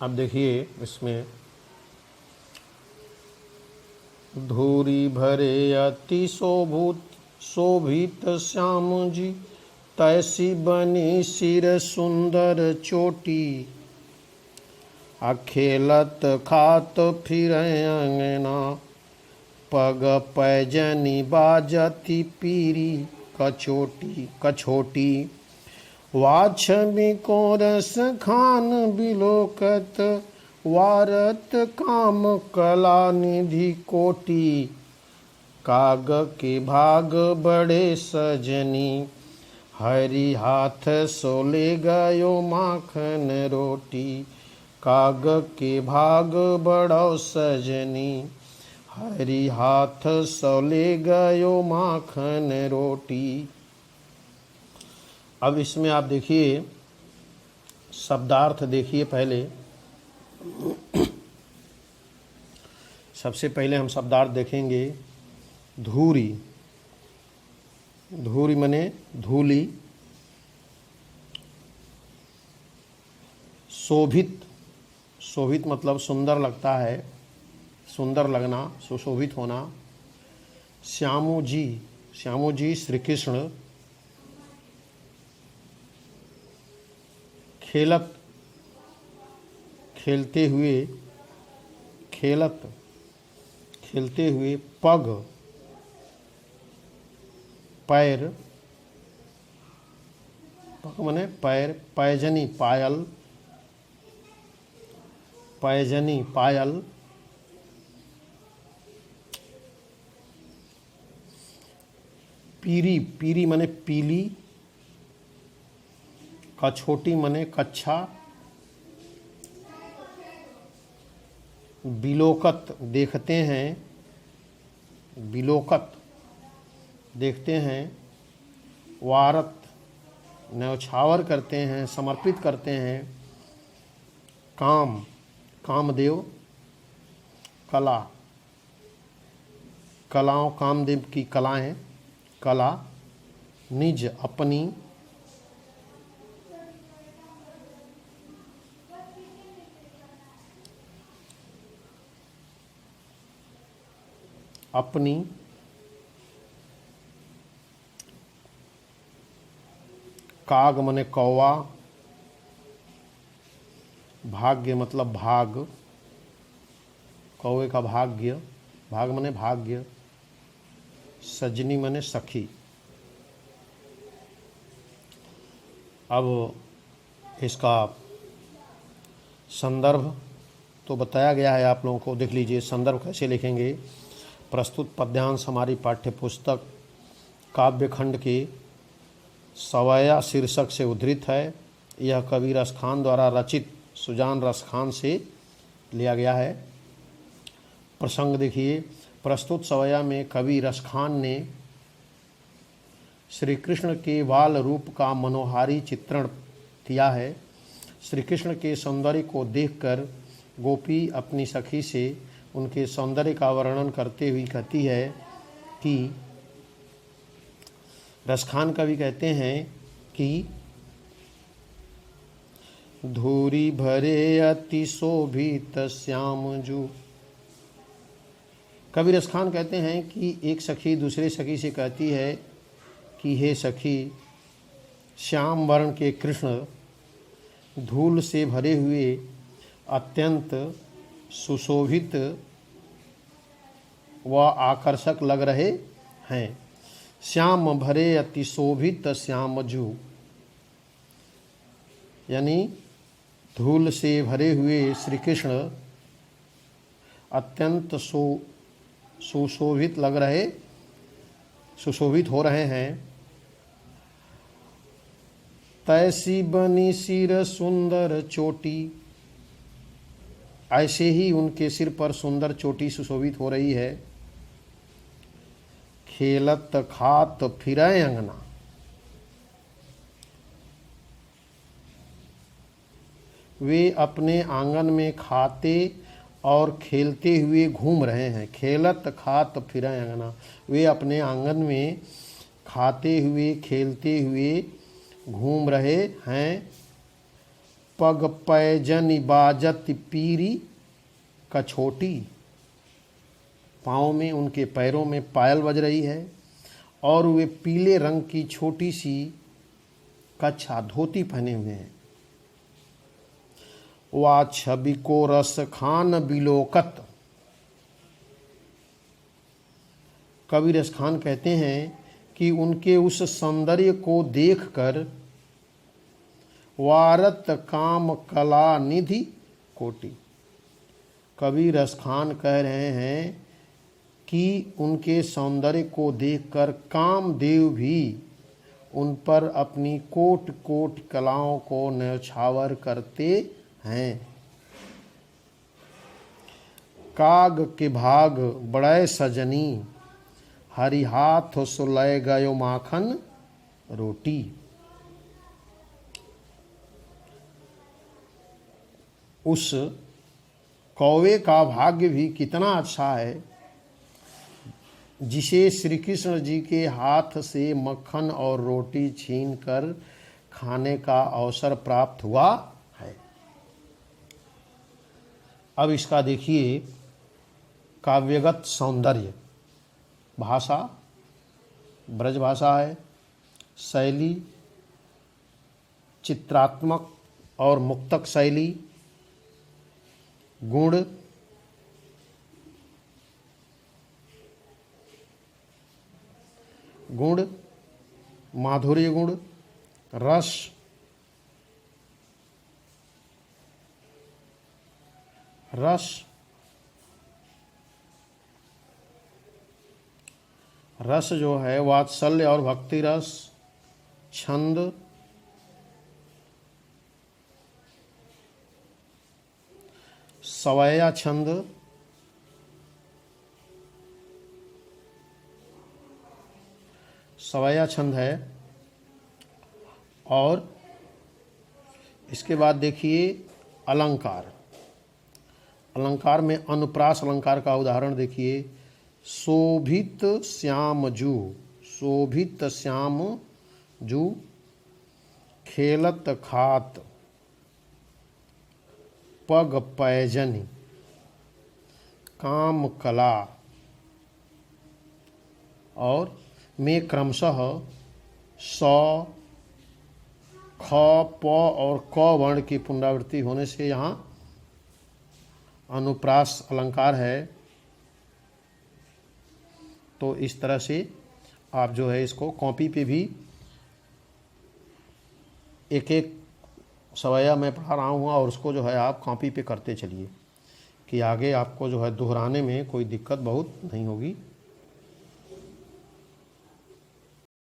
अब देखिए इसमें धूरी भरे अति शोभित श्याम जी, तैसी बनी सिर सुंदर चोटी। अखेलत खात फिर अंगना, पग पैजनी बाजती पीरी कछोटी। वाछमी को रस खान बिलोकत, वारत काम कला निधि कोटि। काग के भाग बड़े सजनी, हरि हाथ सोले गयो माखन रोटी। काग के भाग बड़ो सजनी, हरि हाथ सोले गयो माखन रोटी। अब इसमें आप देखिए शब्दार्थ देखिए। पहले सबसे पहले हम शब्दार्थ देखेंगे। धूरी, धूरी माने धूली। शोभित, शोभित मतलब सुंदर लगता है, सुंदर लगना, सुशोभित होना। श्यामू जी, श्यामू जी श्री कृष्ण। खेलत, खेलते हुए, खेलत खेलते हुए। पग पैर, पग माने पैर। पैजनी पायल, पैजनी पायल। पीरी, पीरी माने पीली। कछोटी माने कच्छा। बिलोकत देखते हैं, बिलोकत देखते हैं। वारत न्यौछावर करते हैं, समर्पित करते हैं। काम कामदेव। कला, कलाओं कामदेव की कलाएं, कला। निज अपनी, अपनी। काग मने कौवा। भाग्य मतलब भाग, कौवे का भाग्य, भाग मने भाग्य। सजनी मने सखी। अब इसका संदर्भ तो बताया गया है, आप लोगों को देख लीजिए। संदर्भ कैसे लिखेंगे। प्रस्तुत पद्यांश हमारी पाठ्य पुस्तक काव्यखंड के सवैया शीर्षक से उद्धृत है। यह कवि रसखान द्वारा रचित सुजान रसखान से लिया गया है। प्रसंग देखिए। प्रस्तुत सवैया में कवि रसखान ने श्री कृष्ण के बाल रूप का मनोहारी चित्रण किया है। श्री कृष्ण के सौंदर्य को देखकर गोपी अपनी सखी से उनके सौंदर्य का वर्णन करते हुए कहती है कि रसखान कवि कहते हैं कि धूरी भरे अति शोभित श्याम जू। कवि रसखान कहते हैं कि एक सखी दूसरे सखी से कहती है कि हे सखी, श्याम वर्ण के कृष्ण धूल से भरे हुए अत्यंत सुशोभित व आकर्षक लग रहे हैं। श्याम भरे अति शोभित श्यामजू, यानी धूल से भरे हुए श्री कृष्ण अत्यंत सुशोभित लग रहे, सुशोभित हो रहे हैं। तैसी बनी सिर सुंदर चोटी, ऐसे ही उनके सिर पर सुंदर चोटी सुशोभित हो रही है। खेलत खात फिरै अंगना, वे अपने आंगन में खाते और खेलते हुए घूम रहे हैं। खेलत खात फिरै अंगना, वे अपने आंगन में खाते हुए खेलते हुए घूम रहे हैं। पग पैजनि बाजत पीरी कछोटी, पाँव में, उनके पैरों में पायल बज रही है और वे पीले रंग की छोटी सी कच्छा धोती पहने हुए हैं। वा छवि को रस खान बिलोकत, कवि रस खान कहते हैं कि उनके उस सौंदर्य को देखकर वारत काम कला निधि कोटि, कवि रस खान कह रहे हैं कि उनके सौंदर्य को देखकर कामदेव भी उन पर अपनी कोट कोट कलाओं को न्यौछावर करते हैं। काग के भाग बड़े सजनी, हरि हाथ सुलय गयो माखन रोटी, उस कौवे का भाग्य भी कितना अच्छा है जिसे श्री कृष्ण जी के हाथ से मक्खन और रोटी छीनकर खाने का अवसर प्राप्त हुआ है। अब इसका देखिए काव्यगत सौंदर्य, भाषा ब्रज भाषा है, शैली चित्रात्मक और मुक्तक शैली, गुण गुण माधुर्य गुण, रस रस रस जो है वात्सल्य और भक्ति रस, छंद, सवैया छंद, सवैया छंद है। और इसके बाद देखिए अलंकार, अलंकार में अनुप्रास अलंकार का उदाहरण देखिए। शोभित श्याम जू, शोभित श्याम जू, खेलत खात पग पैजनि, काम कला, और में क्रमशः स, ख, प और क वर्ण की पुनरावृत्ति होने से यहाँ अनुप्रास अलंकार है। तो इस तरह से आप जो है इसको कॉपी पे भी एक एक सवैया मैं पढ़ा रहा हूँ और उसको जो है आप कॉपी पे करते चलिए कि आगे आपको जो है दोहराने में कोई दिक्कत बहुत नहीं होगी।